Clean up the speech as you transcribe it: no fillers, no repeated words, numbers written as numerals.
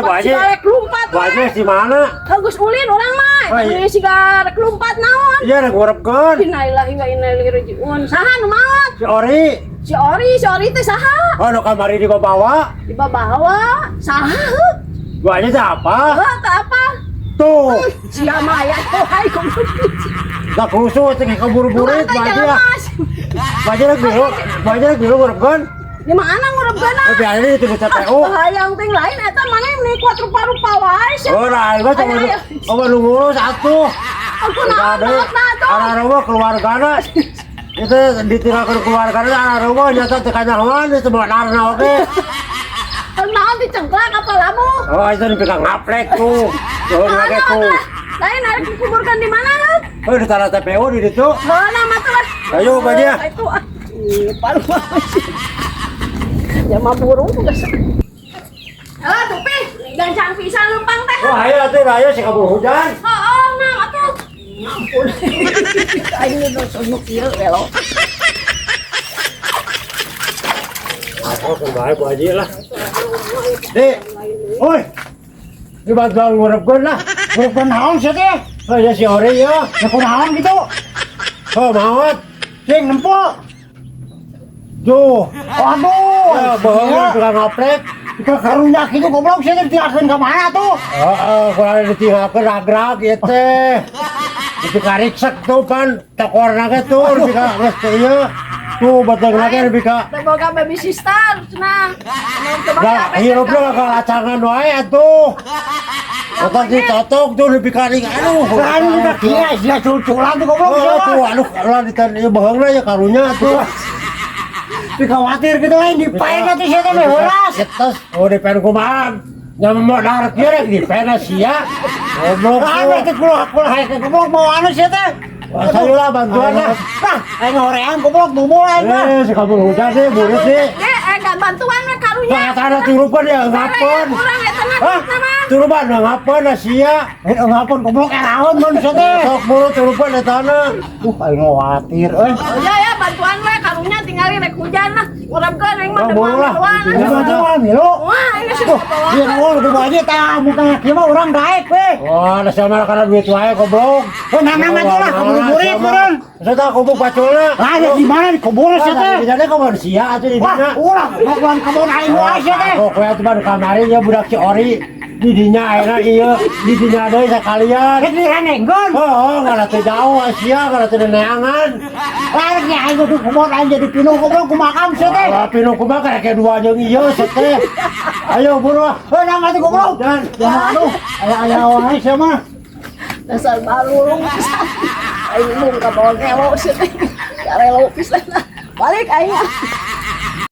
Masih rek lumpat. Wajah si mana? Geus ulin urang mah. Ini siga rek lumpat naon? Iya rek ngurepkeun. Innalillahi wa inna ilaihi rajiun. Saha nu maot? Si Ori teh saha? oh nu kamari dibawa Dibawa. Saha? wajah teh apa? Teh apa? Tuh Sia mah aya tuh hai goblok. tak khusus cek keburu-buru wajah rek dulu ngurepkeun. Di mana ngurepkeunna? Biarin itu di TPU. Hayang ting lain eta mana meni kuat rupa-rupa wae sia. Oh nah itu coba lu ngurus atuh. Aku naon tuh. Anak rumah keluargana itu ditinggalkan keluargana anak rumah nyata tekanyawan itu benar oke. Naon dicengklak apa lamu? Oh itu dipegang ngaplek tuh. Tuh ngake tuh. Lain harus dikuburkan di mana? Oh di tanah TPU di situ. Oh nama tuh. Ayo badia. Itu paru. Ya mah burung geus. Tupi, gancang pisan lempang teh. Oh ayo sih kabur hujan. Oh, nah atuh. Ampun. Ayo nu sunuk ieu elo. Oh kembali Bu Haji lah. Dek. Oi. Dibantuan ngurepkeun lah. Ngurepkeun naon sia teh? Oh ya si Ori ya. Ya kunaon gitu? Oh maot. Cing nempel. Tuh. Aduh. Ya bohong tukang ngaplek. Kita karunya gitu goblok sia teh diaskeun ka mana tuh? Kurang ditinggalkan rag-rag ya teh. Itu kariksek tuh pan takorna ge tuh bika geus teh ieu. Tuh batang lagi bika. Boga baby sister cenah. Nah, hirupna kalacangan wae atuh. Otak ditotok tuh bika ring aduh. Kan udah kira sia cuculan tuh goblok sia. Tuh aduh lah ditan ieu bohongna ya karunya tuh. Tapi khawatir gitu lain dipaen atuh sia teh heuras. Cetos oh dipen kumaha. Nya modar kieu rek dipen sia. Goblok. Kan teh kulo hae ke goblok mau anu sia teh. Sayulah bantuan lah. Aing horeang goblok bubul aing mah. Si kabur hujan deh, buruk deh. Enggak bantuan we karunya. Tanah turupan ya ngapun. Kurang eta mah. Turupan ngapun sia. Ngapun goblok eraon mun sia teh. Sok buru turupan da tanah. Aing khawatir euy. Ya bantuan we karunya tinggalin rek hujan lah. Urapkeun aing mah Buru lah. Bantuan milu. Wah, ini sudah bawa. Ieu ngol kudu aja tah muka kieu mah urang daek we. Wah, da sama kana duit wae goblok. Nang aja lah kubur-kuburit meureun. Saya kubur paculna. Lah ya di mana di kubur sia teh? Di sana kubur sia atuh di Wah, dina. urang ngakuan kebun aing wae sia teh. Kok atuh ban kamari ya budak si Ori. Di dinya ayeuna ieu, di dinya deui sakalian. Geus diranengkeun. Oh, ngana teh jauh sia, ngana teh neangan. Lah nya aing kudu kubur aing jadi pinuh goblok kumakam sia teh. Wah, pinu kumaha kayak dua jeung ieu teh. Ayo buru. Heuh nang atuh goblok. Dan Aduh, aya wae sia mah. Dasar balurung. Aing mung ka bawa gelo sih. Garelo pisan. Balik aing.